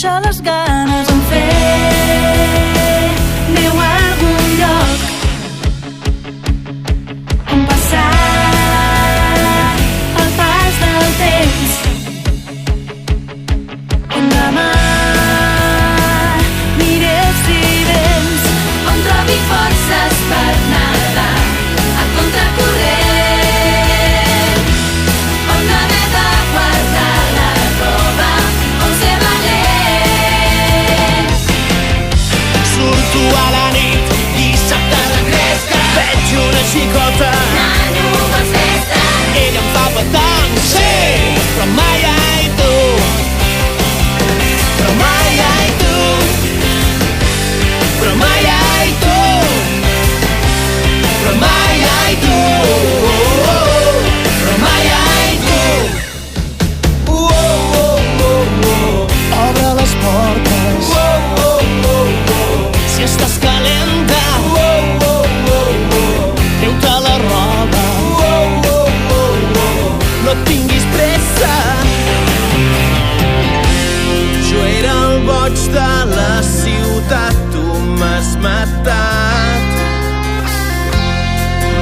deixa les ganes en fer meu algun lloc on passar el pas del temps, on demà miri els vivents, on trobi forces per nedar a contracorrent, on no haver de guardar la roba, on ser valent. Surto a la nit, dissabte de gresca, veig una xicota, Nano, vols festa? ella em fa petant, sí, però mai ai tu, però mai ai tu, però mai ai tu, però mai ai tu, però mai ai tu. Obre les portes, si estàs calenta, treu-te la roba, no tinguis pressa. Jo era el boig de la ciutat, tu m'has matat.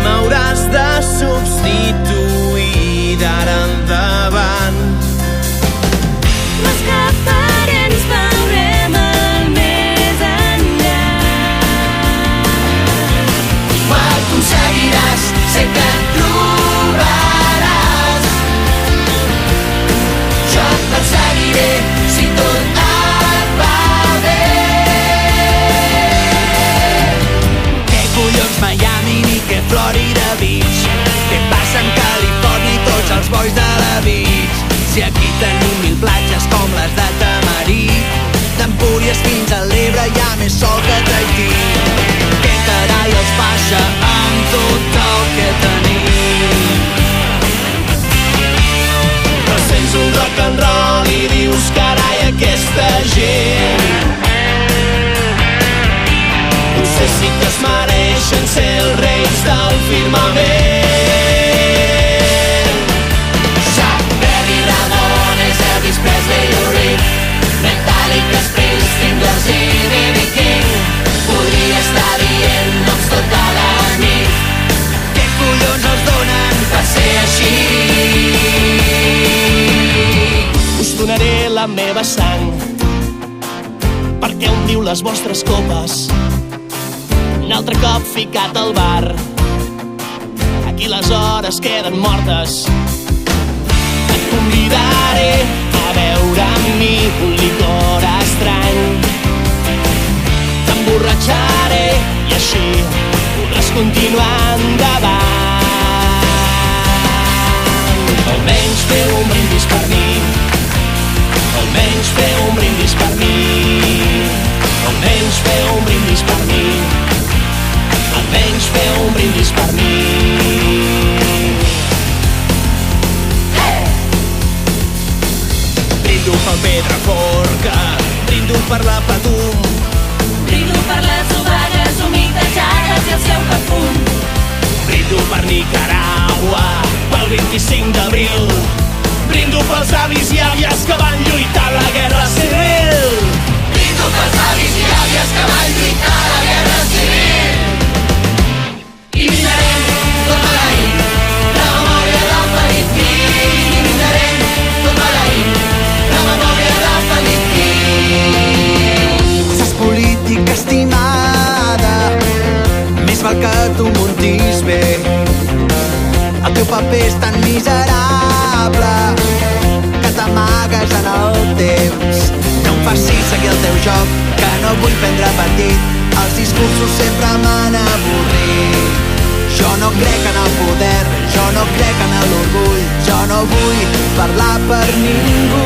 M'hauràs de substituir d'ara endavant. M'escaparé, ens veurem al més enllà. Ho aconseguiràs, sé que et trobaràs. Jo et perseguiré si tot et va bé. Què collons Miami ni què Florida Beach? Què passa en Califòrnia i tots els bois de la beach? Si aquí tenim 1000 platges com les de Tamarit, d'Empúries fins a l'Ebre hi ha més sol que a Tahití. Què carai els passa amb tot el que tenim? Però sents un rock and roll i dius carai aquesta gent potser sí que es mereixen ser els reis del firmament. Chuck Berry, Ramones, Elvis Presley, Lou Reed, Metallica, Springsteen, Doors i B.B. King. Podria estar dient noms tota la nit. Què collons els donen per ser així? Us donaré la meva sang perquè ompliu les vostres copes. Un altre cop ficat al bar, aquí les hores queden mortes. Et convidaré a beure amb mi un licor estrany. T'emborratxaré i així podràs continuar endavant. Almenys feu un brindis per mi, almenys feu un brindis per mi, almenys feu un brindis per mi, almenys feu un brindis per mi. Brindo pel Pedraforca, brindo per la Patum, Brindo per les obagues humitejades i el seu perfum. brindo per Nicaragua, pel 25 d'abril, brindo pels avis i àvies que van lluitar a la Guerra Civil. Brindo pels avis i àvies que van lluitar a la Guerra Civil. I brindarem tot maleït la memòria del Felip Pi. I brindarem tot maleït la memòria del Felip Pi. Saps política estimada, més val que tu muntis bé. El teu paper és tan miserable que t'amagues en el temps. No em facis seguir el teu joc, que no vull prendre partit. Els discursos sempre m'han avorrit. Jo no crec en el poder, jo no crec en l'orgull. Jo no vull parlar per ningú.